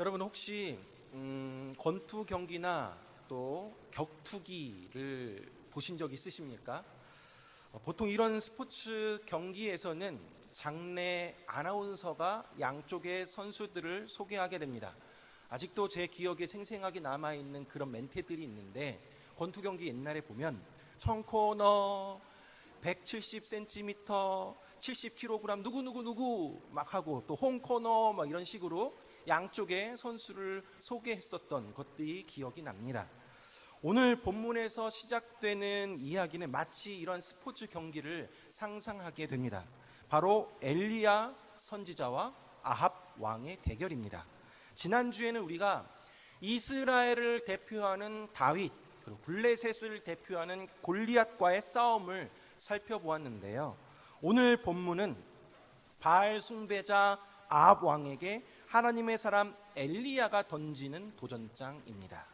여러분 혹시 권투 경기나 또 격투기를 보신 적 있으십니까? 보통 이런 스포츠 경기에서는 장내 아나운서가 양쪽의 선수들을 소개하게 됩니다. 아직도 제 기억에 생생하게 남아있는 그런 멘트들이 있는데, 권투 경기 옛날에 보면 청코너 170cm 70kg 누구 막 하고, 또 홈코너 막 이런 식으로 양쪽의 선수를 소개했었던 것들이 기억이 납니다. 오늘 본문에서 시작되는 이야기는 마치 이런 스포츠 경기를 상상하게 됩니다. 바로 엘리야 선지자와 아합 왕의 대결입니다. 지난주에는 우리가 이스라엘을 대표하는 다윗, 그리고 블레셋을 대표하는 골리앗과의 싸움을 살펴보았는데요. 오늘 본문은 바알 숭배자 아합 왕에게 하나님의 사람 엘리야가 던지는 도전장입니다.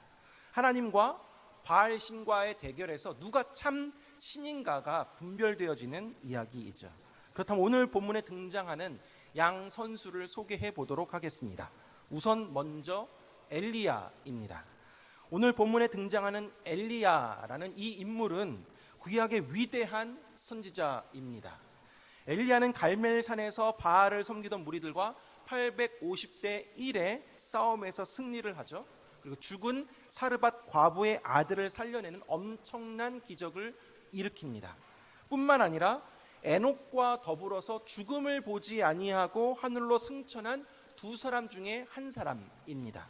하나님과 바알 신과의 대결에서 누가 참 신인가가 분별되어지는 이야기이죠. 그렇다면 오늘 본문에 등장하는 양 선수를 소개해 보도록 하겠습니다. 우선 먼저 엘리야입니다. 오늘 본문에 등장하는 엘리야라는 이 인물은 구약의 위대한 선지자입니다. 엘리야는 갈멜산에서 바알을 섬기던 무리들과 850대 1의 싸움에서 승리를 하죠. 그리고 죽은 사르밧 과부의 아들을 살려내는 엄청난 기적을 일으킵니다. 뿐만 아니라 에녹과 더불어서 죽음을 보지 아니하고 하늘로 승천한 두 사람 중에 한 사람입니다.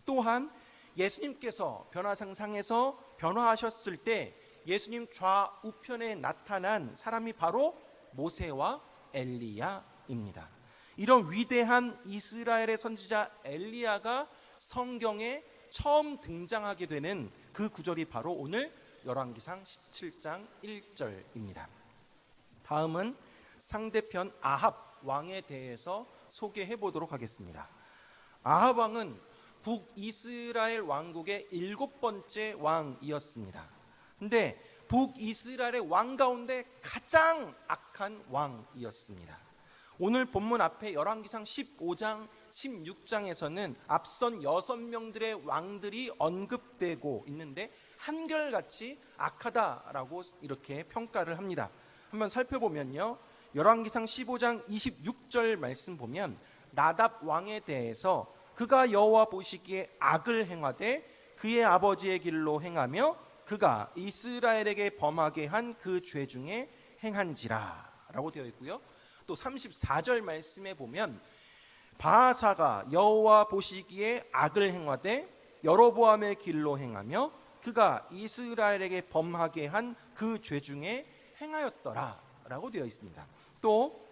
또한 예수님께서 변화상상에서 변화하셨을 때 예수님 좌우편에 나타난 사람이 바로 모세와 엘리야입니다. 이런 위대한 이스라엘의 선지자 엘리야가 성경에 처음 등장하게 되는 그 구절이 바로 오늘 열왕기상 17장 1절입니다. 다음은 상대편 아합 왕에 대해서 소개해 보도록 하겠습니다. 아합 왕은 북이스라엘 왕국의 7번째 왕이었습니다. 근데 북이스라엘의 왕 가운데 가장 악한 왕이었습니다. 오늘 본문 앞에 열왕기상 15장 16장에서는 앞선 6명들의 왕들이 언급되고 있는데 한결같이 악하다라고 이렇게 평가를 합니다. 한번 살펴보면요, 열왕기상 15장 26절 말씀 보면 나답 왕에 대해서 그가 여호와 보시기에 악을 행하되 그의 아버지의 길로 행하며 그가 이스라엘에게 범하게 한 그 죄 중에 행한지라 라고 되어 있고요. 또 34절 말씀에 보면 바하사가 여호와 보시기에 악을 행하되 여로보암의 길로 행하며 그가 이스라엘에게 범하게 한 그 죄 중에 행하였더라 라고 되어 있습니다. 또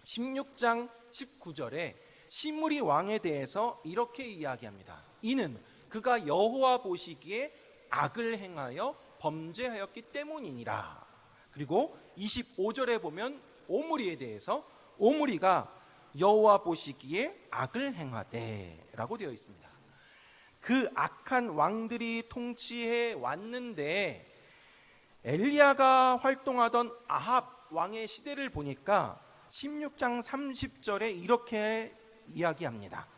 16장 19절에 시므리 왕에 대해서 이렇게 이야기합니다. 이는 그가 여호와 보시기에 악을 행하여 범죄하였기 때문이니라. 그리고 25절에 보면 오므리에 대해서 오므리가 여호와 보시기에 악을 행하되 라고 되어 있습니다. 그 악한 왕들이 통치해 왔는데 엘리야가 활동하던 아합 왕의 시대를 보니까 16장 30절에 이렇게 이야기합니다.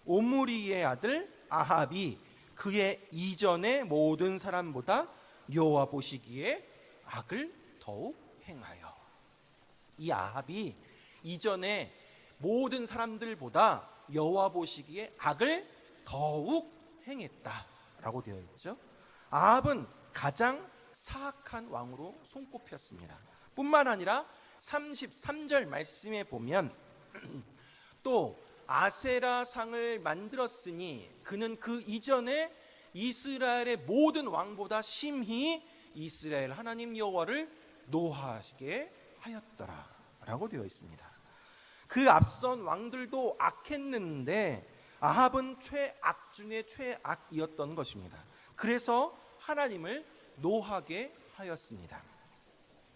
오므리의 아들 아합이 그의 이전의 모든 사람보다 여호와 보시기에 악을 더욱 행하여. 이 아합이 이전에 모든 사람들보다 여호와 보시기에 악을 더욱 행했다라고 되어 있죠. 아합은 가장 사악한 왕으로 손꼽혔습니다. 뿐만 아니라 33절 말씀에 보면 또 아세라 상을 만들었으니 그는 그 이전에 이스라엘의 모든 왕보다 심히 이스라엘 하나님 여호와를 노하게 하였더라 라고 되어 있습니다. 그 앞선 왕들도 악했는데 아합은 최악 중에 최악이었던 것입니다. 그래서 하나님을 노하게 하였습니다.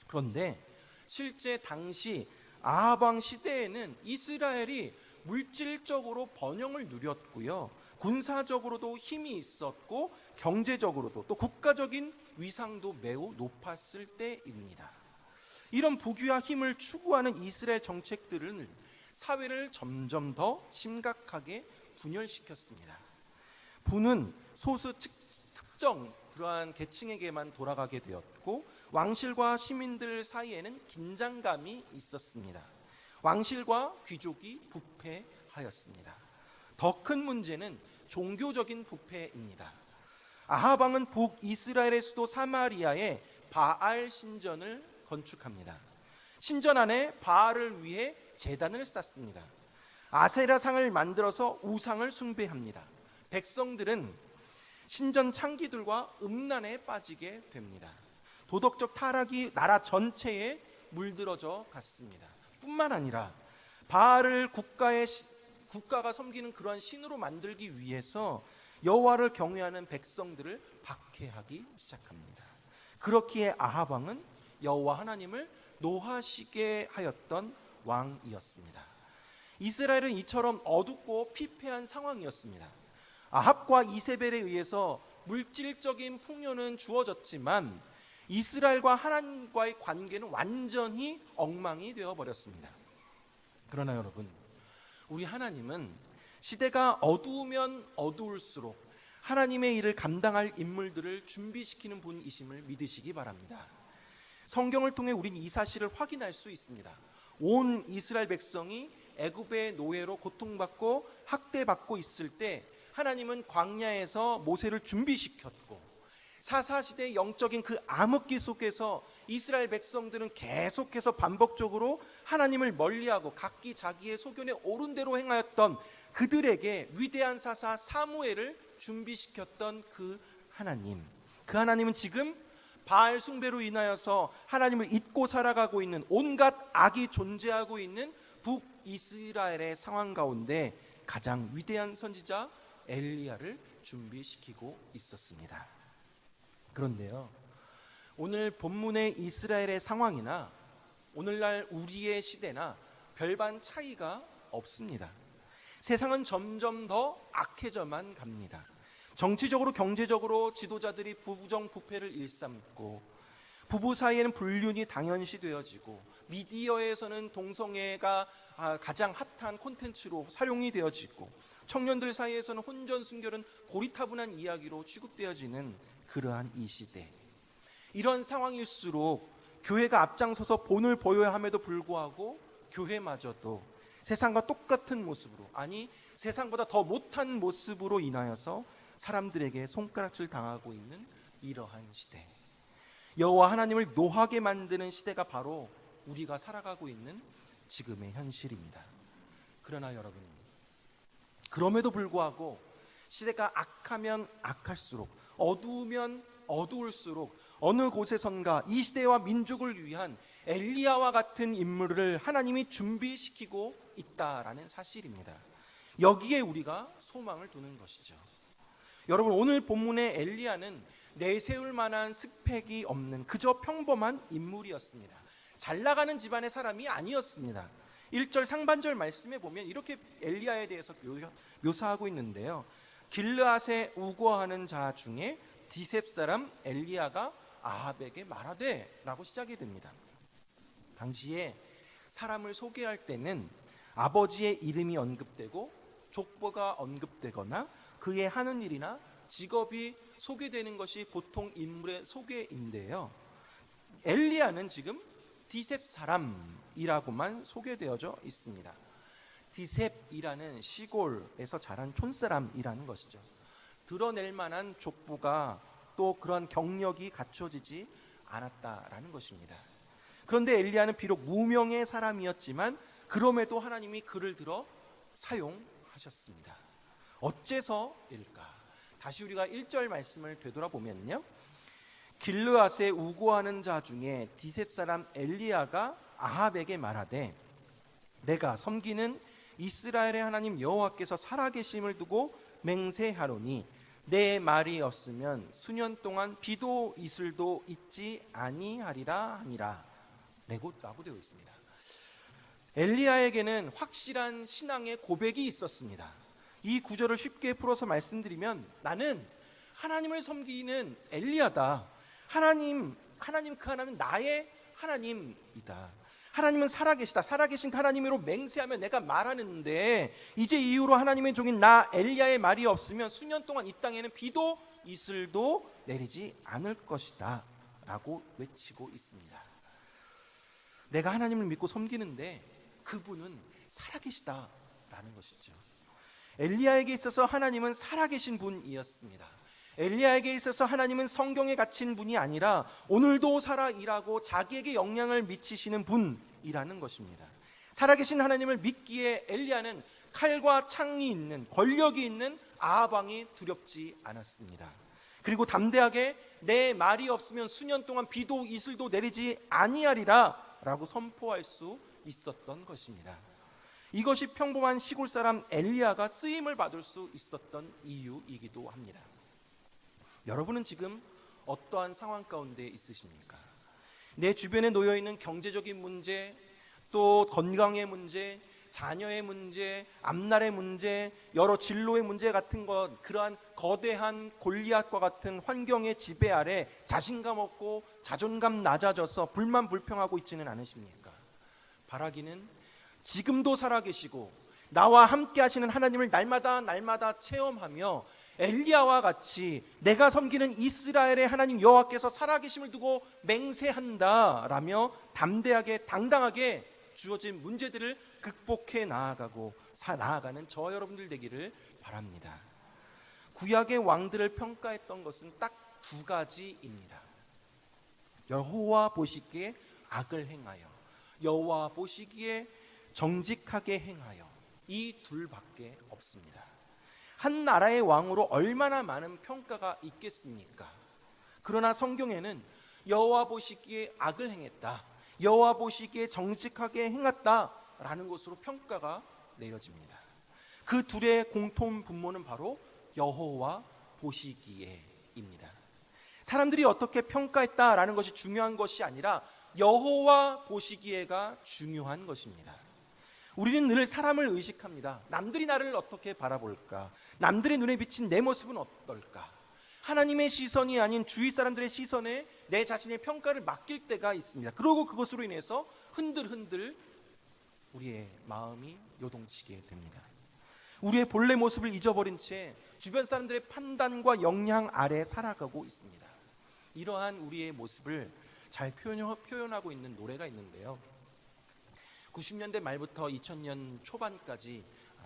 그런데 실제 당시 아합 왕 시대에는 이스라엘이 물질적으로 번영을 누렸고요, 군사적으로도 힘이 있었고 경제적으로도 또 국가적인 위상도 매우 높았을 때입니다. 이런 부귀와 힘을 추구하는 이스라엘 정책들은 사회를 점점 더 심각하게 분열시켰습니다. 부는 소수 특정 그러한 계층에게만 돌아가게 되었고 왕실과 시민들 사이에는 긴장감이 있었습니다. 왕실과 귀족이 부패하였습니다. 더 큰 문제는 종교적인 부패입니다. 아합 왕은 북이스라엘의 수도 사마리아에 바알 신전을 건축합니다. 신전 안에 바알을 위해 제단을 쌓습니다. 아세라 상을 만들어서 우상을 숭배합니다. 백성들은 신전 창기들과 음란에 빠지게 됩니다. 도덕적 타락이 나라 전체에 물들어져 갔습니다. 뿐만 아니라 바알을 국가가 섬기는 그러한 신으로 만들기 위해서 여호와를 경외하는 백성들을 박해하기 시작합니다. 그렇기에 아합 왕은 여호와 하나님을 노하시게 하였던 왕이었습니다. 이스라엘은 이처럼 어둡고 피폐한 상황이었습니다. 아합과 이세벨에 의해서 물질적인 풍요는 주어졌지만 이스라엘과 하나님과의 관계는 완전히 엉망이 되어버렸습니다. 그러나 여러분, 우리 하나님은 시대가 어두우면 어두울수록 하나님의 일을 감당할 인물들을 준비시키는 분이심을 믿으시기 바랍니다. 성경을 통해 우리는 이 사실을 확인할 수 있습니다. 온 이스라엘 백성이 애굽의 노예로 고통받고 학대받고 있을 때 하나님은 광야에서 모세를 준비시켰고 사사시대의 영적인 그 암흑기 속에서 이스라엘 백성들은 계속해서 반복적으로 하나님을 멀리하고 각기 자기의 소견에 옳은 대로 행하였던 그들에게 위대한 사사 사무엘을 준비시켰던 그 하나님은 지금 바알 숭배로 인하여서 하나님을 잊고 살아가고 있는 온갖 악이 존재하고 있는 북이스라엘의 상황 가운데 가장 위대한 선지자 엘리야를 준비시키고 있었습니다. 그런데요, 오늘 본문의 이스라엘의 상황이나 오늘날 우리의 시대나 별반 차이가 없습니다. 세상은 점점 더 악해져만 갑니다. 정치적으로 경제적으로 지도자들이 부정부패를 일삼고 부부 사이에는 불륜이 당연시 되어지고 미디어에서는 동성애가 가장 핫한 콘텐츠로 사용이 되어지고 청년들 사이에서는 혼전 순결은 고리타분한 이야기로 취급되어지는 그러한 이 시대, 이런 상황일수록 교회가 앞장서서 본을 보여야 함에도 불구하고 교회마저도 세상과 똑같은 모습으로, 아니 세상보다 더 못한 모습으로 인하여서 사람들에게 손가락질 당하고 있는 이러한 시대, 여호와 하나님을 노하게 만드는 시대가 바로 우리가 살아가고 있는 지금의 현실입니다. 그러나 여러분, 그럼에도 불구하고 시대가 악하면 악할수록, 어두우면 어두울수록 어느 곳에선가 이 시대와 민족을 위한 엘리야와 같은 인물을 하나님이 준비시키고 있다라는 사실입니다. 여기에 우리가 소망을 두는 것이죠. 여러분, 오늘 본문의 엘리야는 내세울 만한 스펙이 없는 그저 평범한 인물이었습니다. 잘 나가는 집안의 사람이 아니었습니다. 1절 상반절 말씀에 보면 이렇게 엘리야에 대해서 묘사하고 있는데요. 길르앗에 우거하는 자 중에 디셉 사람 엘리야가 아합에게 말하되 라고 시작이 됩니다. 당시에 사람을 소개할 때는 아버지의 이름이 언급되고 족보가 언급되거나 그의 하는 일이나 직업이 소개되는 것이 보통 인물의 소개인데요. 엘리야는 지금 디셉 사람이라고만 소개되어져 있습니다. 디셉이라는 시골에서 자란 촌사람이라는 것이죠. 드러낼 만한 족보가 또 그런 경력이 갖춰지지 않았다라는 것입니다. 그런데 엘리야는 비록 무명의 사람이었지만 그럼에도 하나님이 그를 들어 사용하셨습니다. 어째서일까? 다시 우리가 1절 말씀을 되돌아보면요, 길르앗에 우고하는 자 중에 디셉 사람 엘리야가 아합에게 말하되 내가 섬기는 이스라엘의 하나님 여호와께서 살아계심을 두고 맹세하노니 내 말이 없으면 수년 동안 비도 이슬도 있지 아니하리라 하니라 라고 되어 있습니다. 엘리야에게는 확실한 신앙의 고백이 있었습니다. 이 구절을 쉽게 풀어서 말씀드리면, 나는 하나님을 섬기는 엘리야다. 하나님 그 하나님은 나의 하나님이다. 하나님은 살아계시다. 살아계신 하나님으로 맹세하며 내가 말하는데 이제 이후로 하나님의 종인 나 엘리야의 말이 없으면 수년 동안 이 땅에는 비도 이슬도 내리지 않을 것이다 라고 외치고 있습니다. 내가 하나님을 믿고 섬기는데 그분은 살아계시다라는 것이죠. 엘리야에게 있어서 하나님은 살아계신 분이었습니다. 엘리야에게 있어서 하나님은 성경에 갇힌 분이 아니라 오늘도 살아 일하고 자기에게 영향을 미치시는 분이라는 것입니다. 살아계신 하나님을 믿기에 엘리야는 칼과 창이 있는, 권력이 있는 아합 왕이 두렵지 않았습니다. 그리고 담대하게 내 말이 없으면 수년 동안 비도 이슬도 내리지 아니하리라 라고 선포할 수 있었던 것입니다. 이것이 평범한 시골 사람 엘리야가 쓰임을 받을 수 있었던 이유이기도 합니다. 여러분은 지금 어떠한 상황 가운데 있으십니까? 내 주변에 놓여있는 경제적인 문제, 또 건강의 문제, 자녀의 문제, 앞날의 문제, 여러 진로의 문제 같은 것, 그러한 거대한 골리앗과 같은 환경의 지배 아래 자신감 없고 자존감 낮아져서 불만불평하고 있지는 않으십니까? 바라기는 지금도 살아계시고 나와 함께 하시는 하나님을 날마다 체험하며 엘리야와 같이 내가 섬기는 이스라엘의 하나님 여호와께서 살아계심을 두고 맹세한다라며 담대하게 당당하게 주어진 문제들을 극복해 나아가는 저와 여러분들 되기를 바랍니다. 구약의 왕들을 평가했던 것은 딱 두 가지입니다. 여호와 보시기에 악을 행하여, 여호와 보시기에 정직하게 행하여, 이 둘밖에 없습니다. 한 나라의 왕으로 얼마나 많은 평가가 있겠습니까? 그러나 성경에는 여호와 보시기에 악을 행했다, 여호와 보시기에 정직하게 행했다라는 것으로 평가가 내려집니다. 그 둘의 공통 분모는 바로 여호와 보시기에입니다. 사람들이 어떻게 평가했다라는 것이 중요한 것이 아니라 여호와 보시기에가 중요한 것입니다. 우리는 늘 사람을 의식합니다. 남들이 나를 어떻게 바라볼까? 남들의 눈에 비친 내 모습은 어떨까? 하나님의 시선이 아닌 주위 사람들의 시선에 내 자신의 평가를 맡길 때가 있습니다. 그리고 그것으로 인해서 흔들흔들 우리의 마음이 요동치게 됩니다. 우리의 본래 모습을 잊어버린 채 주변 사람들의 판단과 영향 아래 살아가고 있습니다. 이러한 우리의 모습을 잘 표현하고 있는 노래가 있는데요. 90년대 말부터 2000년 초반까지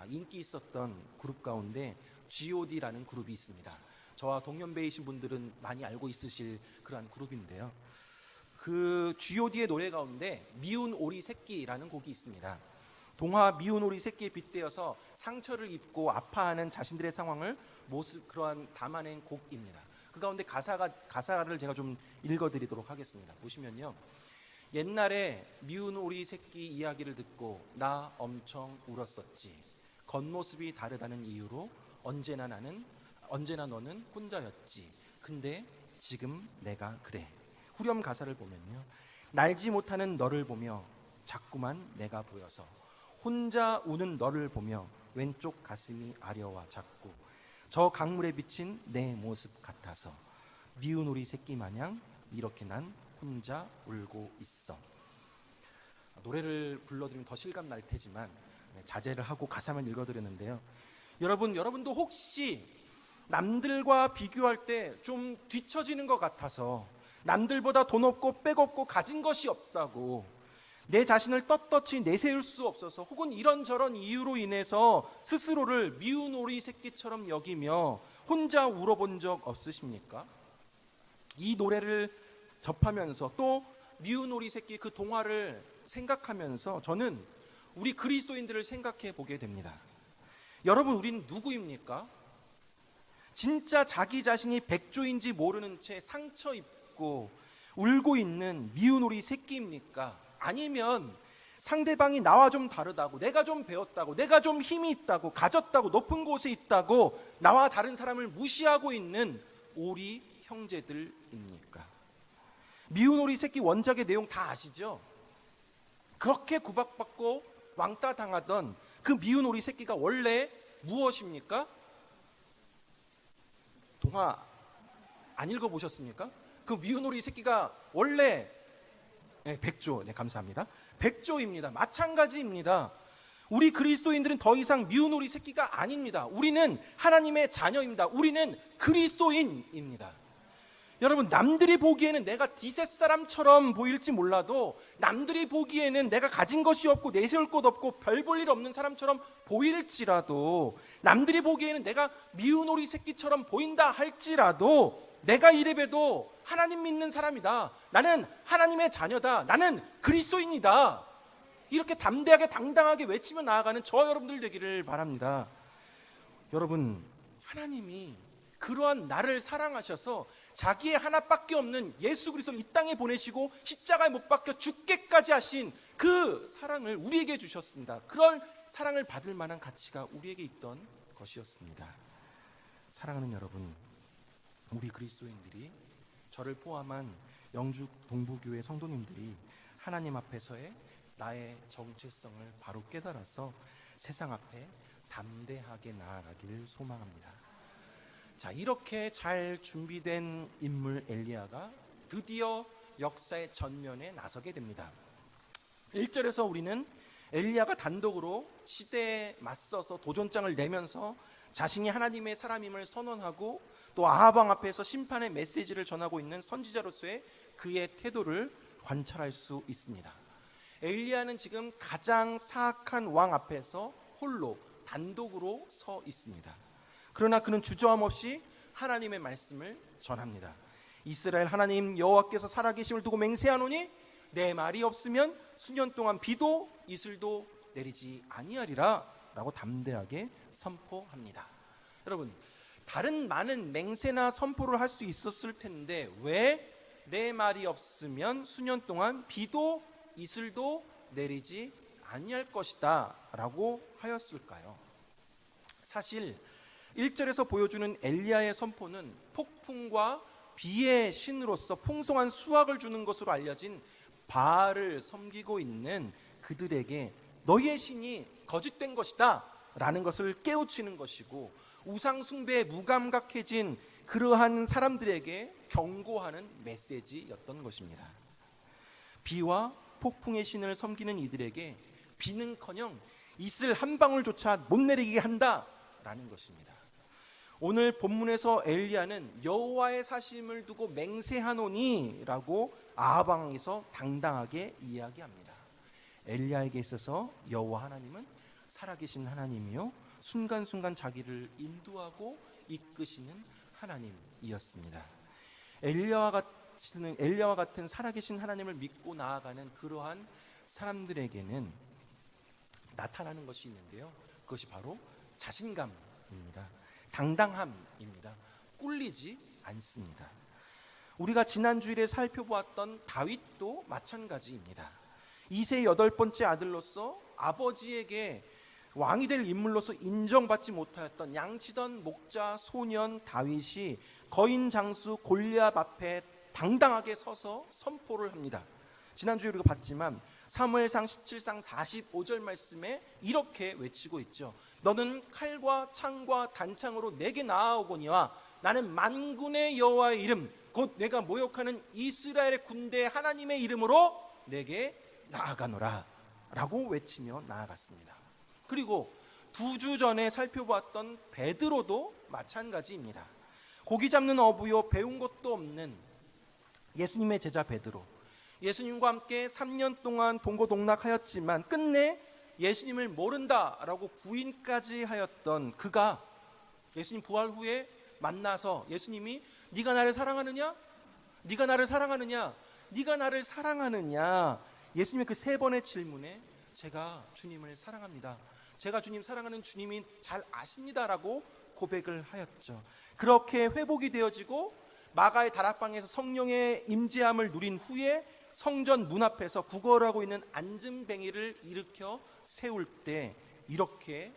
인기 있었던 그룹 가운데 G.O.D라는 그룹이 있습니다. 저와 동년배이신 분들은 많이 알고 있으실 그러한 그룹인데요. 그 G.O.D의 노래 가운데 미운 오리 새끼라는 곡이 있습니다. 동화 미운 오리 새끼에 빗대어서 상처를 입고 아파하는 자신들의 상황을 그러한 담아낸 곡입니다. 그 가운데 가사를 제가 좀 읽어드리도록 하겠습니다. 보시면요, 옛날에 미운 오리 새끼 이야기를 듣고 나 엄청 울었었지. 겉모습이 다르다는 이유로 언제나 너는 혼자였지. 근데 지금 내가 그래. 후렴 가사를 보면요, 날지 못하는 너를 보며 자꾸만 내가 보여서 혼자 우는 너를 보며 왼쪽 가슴이 아려와 자꾸 저 강물에 비친 내 모습 같아서 미운 오리 새끼 마냥 이렇게 난 혼자 울고 있어. 노래를 불러드리면 더 실감 날 테지만 자제를 하고 가사만 읽어드렸는데요. 여러분도 혹시 남들과 비교할 때 좀 뒤처지는 것 같아서 남들보다 돈 없고 빽 없고 가진 것이 없다고 내 자신을 떳떳이 내세울 수 없어서 혹은 이런저런 이유로 인해서 스스로를 미운 오리 새끼처럼 여기며 혼자 울어본 적 없으십니까? 이 노래를 접하면서 또 미운 오리 새끼 그 동화를 생각하면서 저는 우리 그리스도인들을 생각해 보게 됩니다. 여러분, 우리는 누구입니까? 진짜 자기 자신이 백조인지 모르는 채 상처 입고 울고 있는 미운 오리 새끼입니까? 아니면 상대방이 나와 좀 다르다고, 내가 좀 배웠다고, 내가 좀 힘이 있다고, 가졌다고, 높은 곳에 있다고 나와 다른 사람을 무시하고 있는 오리 형제들입니까? 미운 오리 새끼 원작의 내용 다 아시죠? 그렇게 구박받고 왕따 당하던 그 미운 오리 새끼가 원래 무엇입니까? 동화 안 읽어보셨습니까? 그 미운 오리 새끼가 원래 백조, 감사합니다. 백조입니다. 마찬가지입니다. 우리 그리스도인들은 더 이상 미운 오리 새끼가 아닙니다. 우리는 하나님의 자녀입니다. 우리는 그리스도인입니다. 여러분, 남들이 보기에는 내가 디셋 사람처럼 보일지 몰라도, 남들이 보기에는 내가 가진 것이 없고 내세울 것 없고 별 볼 일 없는 사람처럼 보일지라도, 남들이 보기에는 내가 미운 오리 새끼처럼 보인다 할지라도, 내가 이래봬도 하나님 믿는 사람이다, 나는 하나님의 자녀다, 나는 그리스도인이다, 이렇게 담대하게 당당하게 외치며 나아가는 저와 여러분들 되기를 바랍니다. 여러분, 하나님이 그러한 나를 사랑하셔서 자기의 하나밖에 없는 예수 그리스도를 이 땅에 보내시고 십자가에 못 박혀 죽게까지 하신 그 사랑을 우리에게 주셨습니다. 그런 사랑을 받을 만한 가치가 우리에게 있던 것이었습니다. 사랑하는 여러분, 우리 그리스도인들이, 저를 포함한 영주 동부교회 성도님들이 하나님 앞에서의 나의 정체성을 바로 깨달아서 세상 앞에 담대하게 나아가기를 소망합니다. 자, 이렇게 잘 준비된 인물 엘리야가 드디어 역사의 전면에 나서게 됩니다. 1절에서 우리는 엘리야가 단독으로 시대에 맞서서 도전장을 내면서 자신이 하나님의 사람임을 선언하고, 또 아합 왕 앞에서 심판의 메시지를 전하고 있는 선지자로서의 그의 태도를 관찰할 수 있습니다. 엘리야는 지금 가장 사악한 왕 앞에서 홀로 단독으로 서 있습니다. 그러나 그는 주저함 없이 하나님의 말씀을 전합니다. 이스라엘 하나님 여호와께서 살아계심을 두고 맹세하노니 내 말이 없으면 수년 동안 비도 이슬도 내리지 아니하리라 라고 담대하게 선포합니다. 여러분, 다른 많은 맹세나 선포를 할 수 있었을 텐데 왜 내 말이 없으면 수년 동안 비도 이슬도 내리지 아니할 것이다 라고 하였을까요? 사실 1절에서 보여주는 엘리야의 선포는 폭풍과 비의 신으로서 풍성한 수확을 주는 것으로 알려진 바알을 섬기고 있는 그들에게 너희의 신이 거짓된 것이다 라는 것을 깨우치는 것이고, 우상 숭배에 무감각해진 그러한 사람들에게 경고하는 메시지였던 것입니다. 비와 폭풍의 신을 섬기는 이들에게 비는커녕 이슬 한 방울조차 못 내리게 한다라는 것입니다. 오늘 본문에서 엘리야는 여호와의 사심을 두고 맹세하노니라고 아합 왕에서 당당하게 이야기합니다. 엘리야에게 있어서 여호와 하나님은 살아계신 하나님이요, 순간순간 자기를 인도하고 이끄시는 하나님이었습니다. 엘리야와 같은 살아계신 하나님을 믿고 나아가는 그러한 사람들에게는 나타나는 것이 있는데요, 그것이 바로 자신감입니다. 당당함입니다. 꿀리지 않습니다. 우리가 지난 주일에 살펴보았던 다윗도 마찬가지입니다. 이세의 8번째 아들로서 아버지에게 왕이 될 인물로서 인정받지 못하였던 양치던 목자 소년 다윗이 거인 장수 골리앗 앞에 당당하게 서서 선포를 합니다. 지난주에 우리가 봤지만 사무엘상 17장 45절 말씀에 이렇게 외치고 있죠. 너는 칼과 창과 단창으로 내게 나아오거니와 나는 만군의 여호와의 이름 곧 내가 모욕하는 이스라엘의 군대 하나님의 이름으로 내게 나아가노라 라고 외치며 나아갔습니다. 그리고 2주 전에 살펴보았던 베드로도 마찬가지입니다. 고기 잡는 어부요 배운 것도 없는 예수님의 제자 베드로, 예수님과 함께 3년 동안 동고동락하였지만 끝내 예수님을 모른다라고 부인까지 하였던 그가 예수님 부활 후에 만나서 예수님이 네가 나를 사랑하느냐? 네가 나를 사랑하느냐? 네가 나를 사랑하느냐? 예수님의 그 3번의 질문에 제가 주님을 사랑합니다, 제가 주님 사랑하는 주님이 잘 아십니다라고 고백을 하였죠. 그렇게 회복이 되어지고 마가의 다락방에서 성령의 임재함을 누린 후에 성전 문 앞에서 구걸하고 있는 앉은뱅이를 일으켜 세울 때 이렇게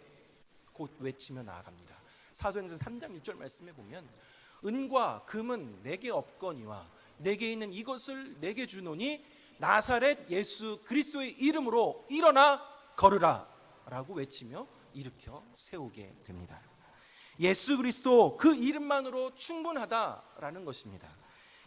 곧 외치며 나아갑니다. 사도행전 3장 1절 말씀에 보면 은과 금은 내게 없거니와 내게 있는 이것을 내게 주노니 나사렛 예수 그리스도의 이름으로 일어나 걸으라 라고 외치며 일으켜 세우게 됩니다. 예수 그리스도 그 이름만으로 충분하다라는 것입니다.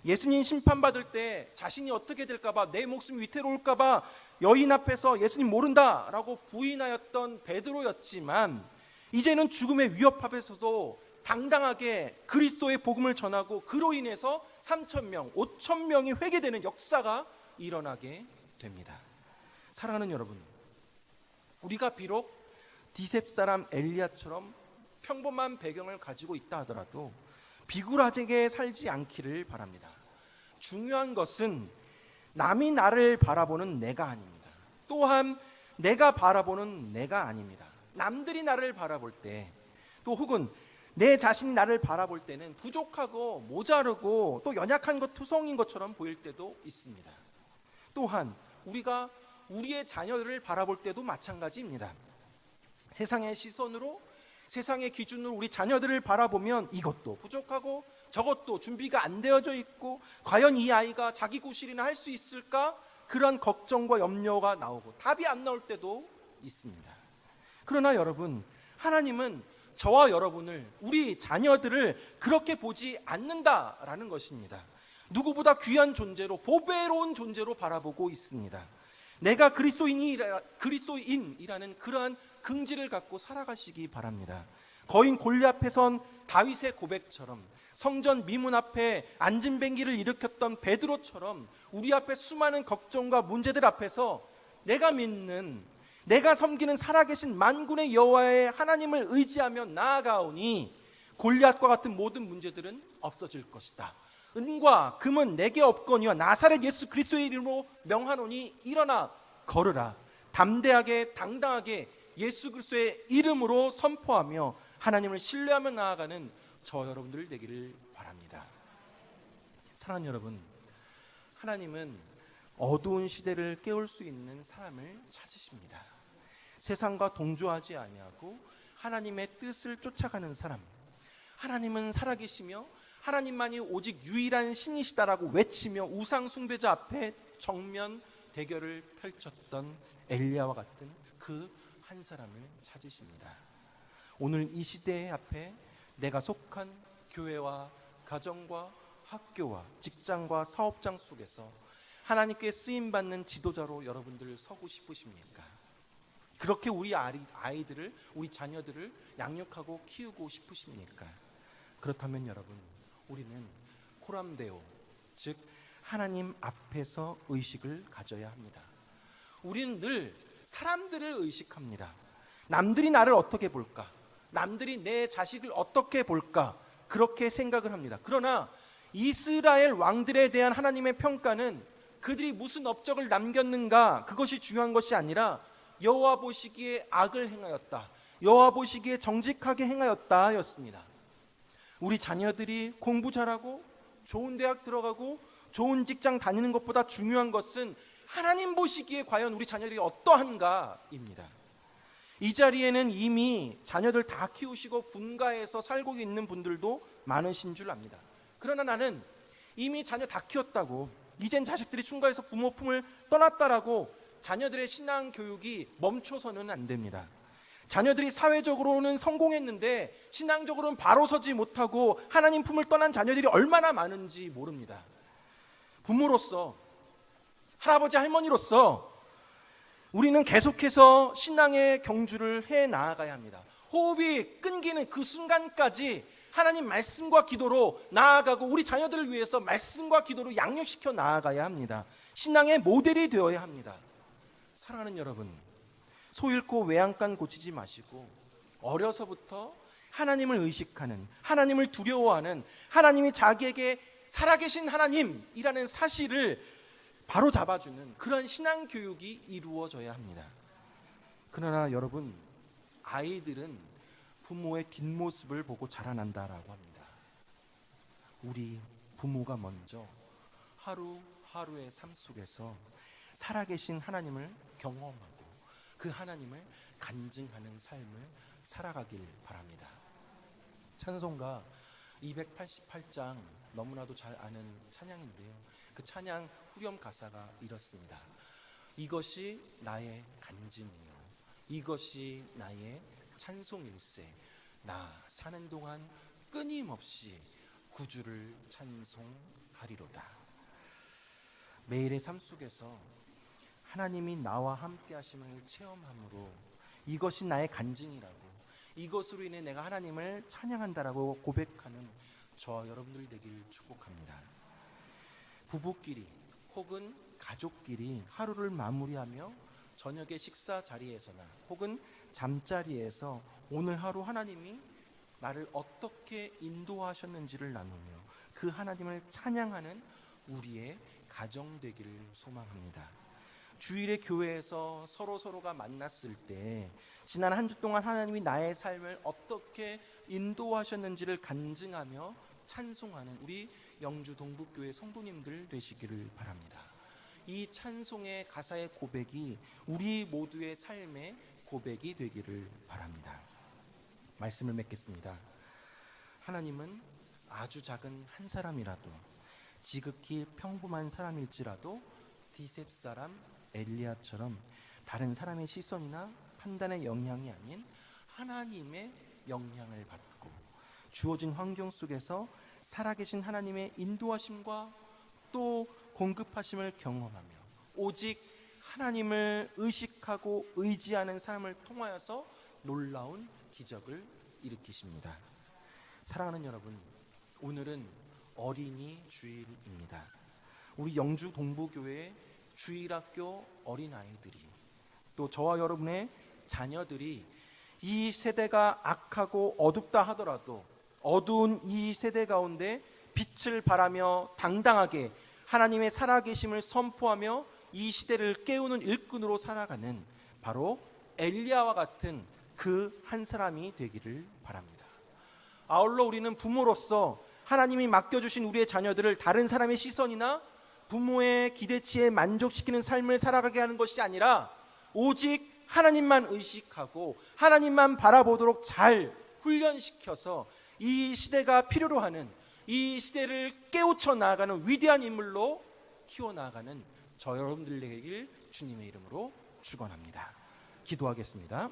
예수님 심판받을 때 자신이 어떻게 될까봐, 내 목숨이 위태로울까봐 여인 앞에서 예수님 모른다라고 부인하였던 베드로였지만 이제는 죽음의 위협 앞에서도 당당하게 그리스도의 복음을 전하고 그로 인해서 3,000명, 5,000명이 회개되는 역사가 일어나게 됩니다. 사랑하는 여러분, 우리가 비록 디셉 사람 엘리야처럼 평범한 배경을 가지고 있다 하더라도 비굴하게 살지 않기를 바랍니다. 중요한 것은 남이 나를 바라보는 내가 아닙니다. 또한 내가 바라보는 내가 아닙니다. 남들이 나를 바라볼 때, 또 혹은 내 자신이 나를 바라볼 때는 부족하고 모자르고 또 연약한 것 투성인 것처럼 보일 때도 있습니다. 또한 우리가 우리의 자녀들을 바라볼 때도 마찬가지입니다. 세상의 시선으로, 세상의 기준으로 우리 자녀들을 바라보면 이것도 부족하고 저것도 준비가 안 되어져 있고 과연 이 아이가 자기 구실이나 할 수 있을까? 그런 걱정과 염려가 나오고 답이 안 나올 때도 있습니다. 그러나 여러분, 하나님은 저와 여러분을, 우리 자녀들을 그렇게 보지 않는다라는 것입니다. 누구보다 귀한 존재로, 보배로운 존재로 바라보고 있습니다. 내가 그리스도인이라는 그러한 긍지를 갖고 살아가시기 바랍니다. 거인 골리앗 앞에 선 다윗의 고백처럼, 성전 미문 앞에 안진뱅기를 일으켰던 베드로처럼 우리 앞에 수많은 걱정과 문제들 앞에서 내가 믿는, 내가 섬기는 살아계신 만군의 여호와의 하나님을 의지하며 나아가오니 골리앗과 같은 모든 문제들은 없어질 것이다. 은과 금은 내게 없거니와 나사렛 예수 그리스도의 이름으로 명하노니 일어나 걸으라. 담대하게 당당하게 예수 그리스도의 이름으로 선포하며 하나님을 신뢰하며 나아가는 저 여러분들 되기를 바랍니다. 사랑하는 여러분, 하나님은 어두운 시대를 깨울 수 있는 사람을 찾으십니다. 세상과 동조하지 아니하고 하나님의 뜻을 쫓아가는 사람, 하나님은 살아계시며 하나님만이 오직 유일한 신이시다라고 외치며 우상 숭배자 앞에 정면 대결을 펼쳤던 엘리야와 같은 그 한 사람을 찾으십니다. 오늘 이 시대 앞에 내가 속한 교회와 가정과 학교와 직장과 사업장 속에서 하나님께 쓰임받는 지도자로 여러분들 서고 싶으십니까? 그렇게 우리 아이들을, 우리 자녀들을 양육하고 키우고 싶으십니까? 그렇다면 여러분, 우리는 코람데오, 즉 하나님 앞에서 의식을 가져야 합니다. 우리는 늘 사람들을 의식합니다. 남들이 나를 어떻게 볼까? 남들이 내 자식을 어떻게 볼까? 그렇게 생각을 합니다. 그러나 이스라엘 왕들에 대한 하나님의 평가는 그들이 무슨 업적을 남겼는가, 그것이 중요한 것이 아니라 여호와 보시기에 악을 행하였다, 여호와 보시기에 정직하게 행하였다 였습니다. 우리 자녀들이 공부 잘하고 좋은 대학 들어가고 좋은 직장 다니는 것보다 중요한 것은 하나님 보시기에 과연 우리 자녀들이 어떠한가입니다. 이 자리에는 이미 자녀들 다 키우시고 분가해서 살고 있는 분들도 많으신 줄 압니다. 그러나 나는 이미 자녀 다 키웠다고, 이젠 자식들이 충가해서 부모 품을 떠났다라고 자녀들의 신앙 교육이 멈춰서는 안 됩니다. 자녀들이 사회적으로는 성공했는데 신앙적으로는 바로 서지 못하고 하나님 품을 떠난 자녀들이 얼마나 많은지 모릅니다. 부모로서, 할아버지 할머니로서 우리는 계속해서 신앙의 경주를 해 나아가야 합니다. 호흡이 끊기는 그 순간까지 하나님 말씀과 기도로 나아가고 우리 자녀들을 위해서 말씀과 기도로 양육시켜 나아가야 합니다. 신앙의 모델이 되어야 합니다. 사랑하는 여러분, 소 잃고 외양간 고치지 마시고 어려서부터 하나님을 의식하는, 하나님을 두려워하는, 하나님이 자기에게 살아계신 하나님이라는 사실을 바로 잡아주는 그런 신앙 교육이 이루어져야 합니다. 그러나 여러분, 아이들은 부모의 뒷모습을 보고 자라난다라고 합니다. 우리 부모가 먼저 하루하루의 삶 속에서 살아계신 하나님을 경험하고 그 하나님을 간증하는 삶을 살아가길 바랍니다. 찬송가 288장, 너무나도 잘 아는 찬양인데요, 그 찬양 후렴 가사가 이렇습니다. 이것이 나의 간증이요, 이것이 나의 찬송일세. 나 사는 동안 끊임없이 구주를 찬송하리로다. 매일의 삶 속에서 하나님이 나와 함께 하심을 체험함으로 이것이 나의 간증이라고, 이것으로 인해 내가 하나님을 찬양한다라고 고백하는 저와 여러분들 되길 축복합니다. 부부끼리 혹은 가족끼리 하루를 마무리하며 저녁의 식사 자리에서나 혹은 잠자리에서 오늘 하루 하나님이 나를 어떻게 인도하셨는지를 나누며 그 하나님을 찬양하는 우리의 가정 되기를 소망합니다. 주일에 교회에서 서로가 만났을 때 지난 한 주 동안 하나님이 나의 삶을 어떻게 인도하셨는지를 간증하며 찬송하는 우리 영주 동북교회 성도님들 되시기를 바랍니다. 이 찬송의 가사의 고백이 우리 모두의 삶의 고백이 되기를 바랍니다. 말씀을 맺겠습니다. 하나님은 아주 작은 한 사람이라도, 지극히 평범한 사람일지라도 디셉 사람 엘리야처럼 다른 사람의 시선이나 판단의 영향이 아닌 하나님의 영향을 받고 주어진 환경 속에서 살아계신 하나님의 인도하심과 또 공급하심을 경험하며 오직 하나님을 의식하고 의지하는 삶을 통하여서 놀라운 기적을 일으키십니다. 사랑하는 여러분, 오늘은 어린이 주일입니다. 우리 영주 동부교회 주일학교 어린아이들이 또 저와 여러분의 자녀들이 이 세대가 악하고 어둡다 하더라도 어두운 이 세대 가운데 빛을 발하며 당당하게 하나님의 살아계심을 선포하며 이 시대를 깨우는 일꾼으로 살아가는 바로 엘리야와 같은 그 한 사람이 되기를 바랍니다. 아울러 우리는 부모로서 하나님이 맡겨주신 우리의 자녀들을 다른 사람의 시선이나 부모의 기대치에 만족시키는 삶을 살아가게 하는 것이 아니라 오직 하나님만 의식하고 하나님만 바라보도록 잘 훈련시켜서 이 시대가 필요로 하는, 이 시대를 깨우쳐 나아가는 위대한 인물로 키워나가는 저 여러분들 되길 주님의 이름으로 축원합니다. 기도하겠습니다.